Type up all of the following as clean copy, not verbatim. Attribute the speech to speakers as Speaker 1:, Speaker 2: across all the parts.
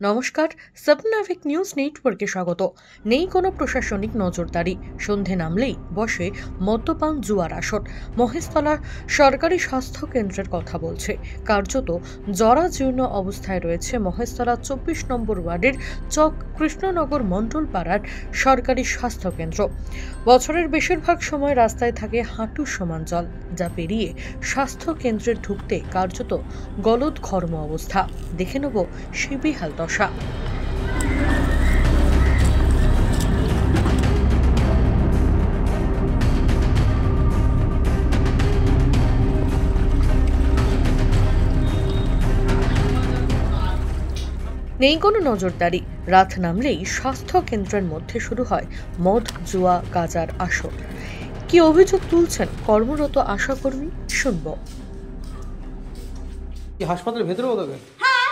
Speaker 1: নমস্কার, স্বপ্নাভিক নিউজ নেটওয়ার্কে স্বাগত। নেই কোনো প্রশাসনিক নজরদারি, সন্ধে নামলেই বসে মদ্যপান জুয়ার আসর। মহেশতলা সরকারি স্বাস্থ্য কেন্দ্রের কথা বলছে। কার্যত জরাজীর্ণ অবস্থায় রয়েছে মহেশতলা 24 নম্বর ওয়ার্ডের চক কৃষ্ণনগর মণ্ডলপাড়ার সরকারি স্বাস্থ্য কেন্দ্র। বছরের বেশিরভাগ সময় রাস্তায় থাকে হাঁটু সমান জল, যা পেরিয়ে স্বাস্থ্য কেন্দ্রে ঢুকতে কার্যত গলদঘর্ম অবস্থা। দেখে নেব সেই বেহাল দশা। নেই কোনো নজরদারি, রাত নামলেই স্বাস্থ্য কেন্দ্রের মধ্যে শুরু হয় মদ, জুয়া, গাঁজার আসর। কি অভিযোগ তুলছেন কর্মরত আশাকর্মী, শুনব।
Speaker 2: হাসপাতালের ভেতরে ওদেরকে
Speaker 3: হ্যাঁ,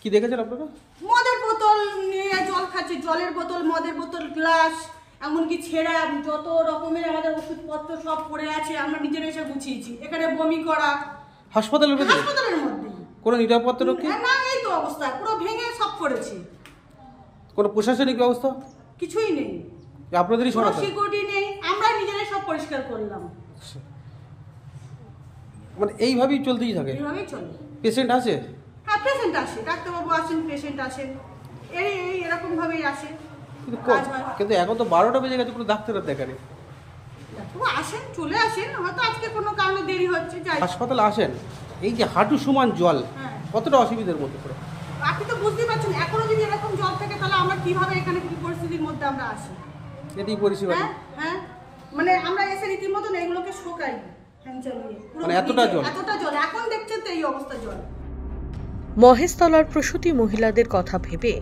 Speaker 2: কি দেখেছেন আপনারা?
Speaker 3: মদের বোতল নিয়ে জল খাচ্ছে, জলের বোতল, মদের বোতল, গ্লাস, এমনকি ছেঁড়া যত রকমের আমাদের ওষুধপত্র সব পড়ে আছে। আমরা নিজেরা এসে গুছিয়েছি। এখানে বমি করা
Speaker 2: হাসপাতালের ভেতরে
Speaker 3: হাসপাতালের মধ্যে
Speaker 2: কোনো নিরাপত্তা রক্ষী
Speaker 3: না, এই তো অবস্থা, পুরো ভেঙে সব করেছে।
Speaker 2: কোনো প্রশাসনিক ব্যবস্থা
Speaker 3: কিছুই নেই,
Speaker 2: আপনাদেরই
Speaker 3: কোনো
Speaker 2: সরাতে
Speaker 3: সিকিউরিটি নেই। আমরা নিজেরাই সব পরিষ্কার করলাম।
Speaker 2: মানে এইভাবেই চলতেই থাকে।
Speaker 3: এইভাবেই চলে।
Speaker 2: পেশেন্ট আছে?
Speaker 3: হ্যাঁ, পেশেন্ট আসে, ডাক্তারবাবু আসেন, পেশেন্ট আসেন, এরকম ভাবেই আসে।
Speaker 2: কিন্তু এখন তো 12টা বেজে গেছে, কোনো ডাক্তার দেখানি।
Speaker 3: আসেন, চলে আসেন, হয়তো আজকে কোনো কারণে দেরি হচ্ছে।
Speaker 2: হাসপাতালে আসেন, এই যে হাঁটু সমান জল, কতটা অসুবিধার মধ্যে পড়ে
Speaker 3: আপনি তো বুঝতেই পারছেন। এখনো যদি এরকম জল থাকে তাহলে আমরা কিভাবে এখানে কি পরিস্থিতির মধ্যে আমরা আসি।
Speaker 2: এটাই পরিষেবা।
Speaker 3: হ্যাঁ, মানে আমরা এসে রীতিমতন এগুলোকে শোকাই, হ্যাঁ চালিয়ে।
Speaker 2: মানে এতটা
Speaker 3: জল এখন দেখছেন তো এই অবস্থা জল।
Speaker 1: মহেশতলার প্রসূতি মহিলাদের কথা ভেবে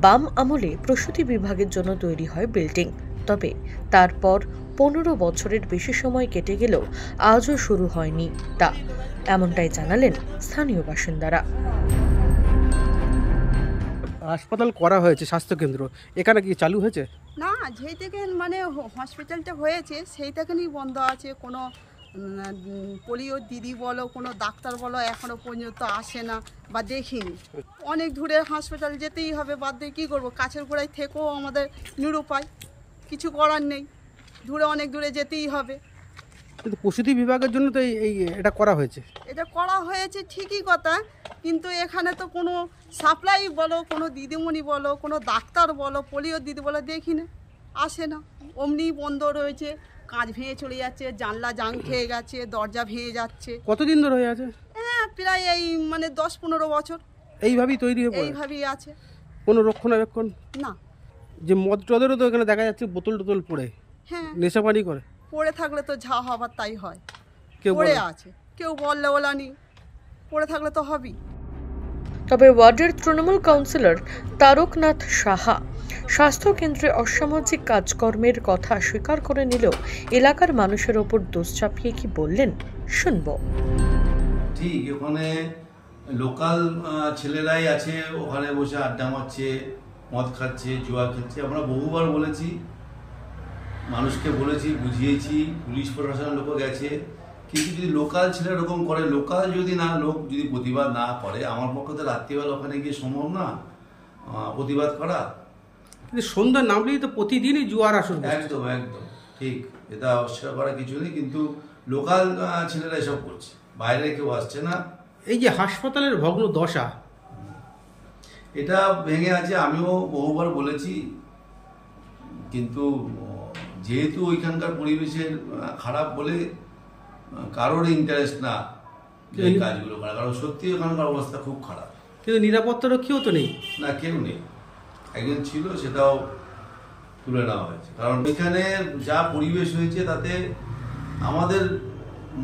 Speaker 1: বাম আমলে প্রসূতি বিভাগের জন্য তৈরি হয় বিল্ডিং। তবে তারপর 15 বছরের বেশি সময় কেটে গেলেও আজও শুরু হয়নি তা, এমনটাই জানালেন স্থানীয় বাসিন্দারা।
Speaker 2: হাসপাতাল করা হয়েছে, স্বাস্থ্যকেন্দ্র এখানে কি চালু হয়েছে?
Speaker 4: না, যেই থেকে মানে হসপিটালটা হয়েছে সেই থেকেই বন্ধ আছে। কোনো পোলিও দিদি বলো, কোনো ডাক্তার বলো এখনও পর্যন্ত আসে না বা দেখিনি। অনেক দূরে হসপিটাল যেতেই হবে, বাদ দিয়ে কী করবো? কাছের গোড়ায় থেকেও আমাদের নিরুপায়, কিছু করার নেই, অনেক দূরে যেতেই হবে।
Speaker 2: কিন্তু প্রসূতি বিভাগের জন্য তো এই এটা করা হয়েছে।
Speaker 4: এটা করা হয়েছে ঠিকই কথা, কিন্তু এখানে তো কোনো সাপ্লাই বলো, কোনো দিদিমণি বলো, কোনো ডাক্তার বলো, পোলিও দিদি বলো দেখি না, আসে না। অমনি বন্ধ রয়েছে, কাঁচ ভেঙে চলে যাচ্ছে, জানলা জাং খেয়ে গেছে, দরজা ভেঙে যাচ্ছে।
Speaker 2: কতদিন ধরে হয়ে আছে?
Speaker 4: হ্যাঁ, প্রায় এই মানে 10-15 বছর
Speaker 2: এইভাবেই তৈরি হয়ে পড়ে,
Speaker 4: এইভাবেই আছে।
Speaker 2: কোনো রক্ষণাবেক্ষণ
Speaker 4: না।
Speaker 2: যে মদ টদেরও তো এখানে দেখা যাচ্ছে বোতল টোতল পড়ে,
Speaker 4: হ্যাঁ,
Speaker 2: নেশাপানি করে।
Speaker 4: পড়ে থাকলে তো যা হবার তাই হয়।
Speaker 2: কেউ
Speaker 4: পড়ে আছে, কেউ বললে ওলানি, পড়ে থাকলে তো হবেই।
Speaker 1: তবে ওয়ার্ডের তৃণমূল কাউন্সিলর তারকনাথ সাহা স্বাস্থ্য কেন্দ্রে অসামাজিক কাজকর্মের কথা স্বীকার করে নিলেও এলাকার মানুষের ওপর দোষ চাপিয়ে কি বললেন, শুনব।
Speaker 5: ঠিক, ওখানে লোকাল ছেলেরাই আছে, ওখানে বসে আড্ডা মারছে, মদ খাচ্ছে, জুয়া খাচ্ছে। আমরা বহুবার বলেছি, মানুষকে বলেছি, বুঝিয়েছি, পুলিশ প্রশাসনের লোকও গেছে। কিন্তু যদি লোকাল ছেলে এরকম করে, লোকাল যদি লোক যদি প্রতিবাদ না করে, আমার পক্ষে তো রাত্রিবেলা ওখানে গিয়ে সম্ভব না প্রতিবাদ করা।
Speaker 2: কিন্তু সন্ধ্যা নামলেই তো প্রতিদিনই জুয়ার আসর।
Speaker 5: একদম একদম ঠিক, এটা অস্বীকার করার কিছু নেই। কিন্তু লোকাল ছেলেরা এসব করছে, বাইরে কেউ আসছে না।
Speaker 2: এই যে হাসপাতালের ভগ্ন দশা,
Speaker 5: এটা ভেঙে আছে, আমিও বহুবার বলেছি। কিন্তু যেহেতু ওইখানকার পরিবেশের খারাপ বলে কারোর ইন্টারেস্ট না এই কাজগুলো করা, কারণ সত্যি ওখানকার অবস্থা খুব খারাপ।
Speaker 2: কিন্তু নিরাপত্তা রক্ষীও তো নেই।
Speaker 5: না, কেউ নেই। একজন ছিল, সেটাও তুলে নেওয়া হয়েছে। কারণ এখানে যা পরিবেশ হয়েছে তাতে আমাদের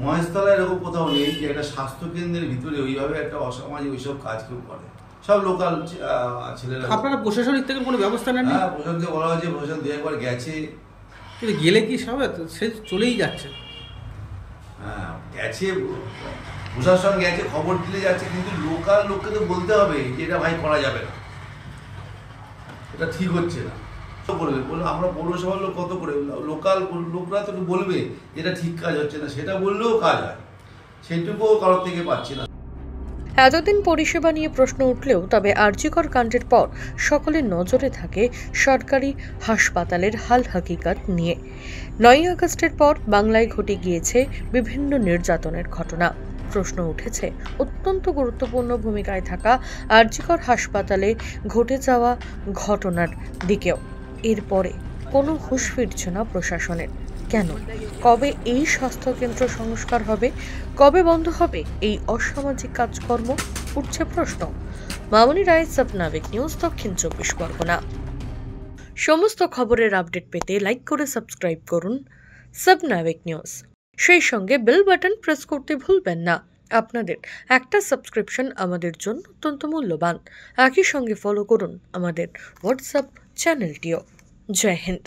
Speaker 5: মহেশতলা এরকম কোথাও নেই যে একটা স্বাস্থ্যকেন্দ্রের ভিতরে ওইভাবে একটা অসামাজিক ওইসব কাজ কেউ করে। সব লোকাল ছেলেরা।
Speaker 2: আপনারা প্রশাসনিক থেকে কোনো ব্যবস্থা নেন?
Speaker 5: হ্যাঁ, প্রশাসনকে বলা হয়েছে, প্রশাসন 2-একবার গেছে।
Speaker 2: কিন্তু গেলে কি সবে সে চলেই যাচ্ছে।
Speaker 5: হ্যাঁ, গেছে, প্রশাসন গেছে, খবর দিলে যাচ্ছে, কিন্তু লোকাল লোককে তো বলতে হবে যে এটা ভাই করা যাবে না, এটা ঠিক হচ্ছে না। বলবে, আমরা পৌরসভার লোক কত করে, লোকাল লোকরা তো বলবে এটা ঠিক কাজ হচ্ছে না, সেটা বললেও কাজ হয়, সেটুকুও কারোর থেকে পাচ্ছি না।
Speaker 1: এতদিন পরিষেবা নিয়ে প্রশ্ন উঠলেও তবে আরজিকর কাণ্ডের পর সকলের নজরে থাকে সরকারি হাসপাতালের হাল হাকিকত নিয়ে। 9 আগস্টের পর বাংলায় ঘটে গিয়েছে বিভিন্ন নির্যাতনের ঘটনা। প্রশ্ন উঠেছে অত্যন্ত গুরুত্বপূর্ণ ভূমিকায় থাকা আরজিকর হাসপাতালে ঘটে যাওয়া ঘটনার দিকেও। এরপরে কোনো হুঁশ ফিরছে না প্রশাসনের। কেন? কবে এই স্বাস্থ্যকেন্দ্র সংস্কার হবে? কবে বন্ধ হবে এই অসামাজিক কাজকর্ম? উঠছে প্রশ্ন। মামনি রায়, সাবনাভিক নিউজ, দক্ষিণ 24 পরগনা। সমস্ত খবরের আপডেট পেতে লাইক করে সাবস্ক্রাইব করুন সাবনাভিক নিউজ। সেই সঙ্গে বেল বাটন প্রেস করতে ভুলবেন না। আপনাদের একটা সাবস্ক্রিপশন আমাদের জন্য অত্যন্ত মূল্যবান। একই সঙ্গে ফলো করুন আমাদের হোয়াটসঅ্যাপ চ্যানেলটিও। জয় হিন্দ।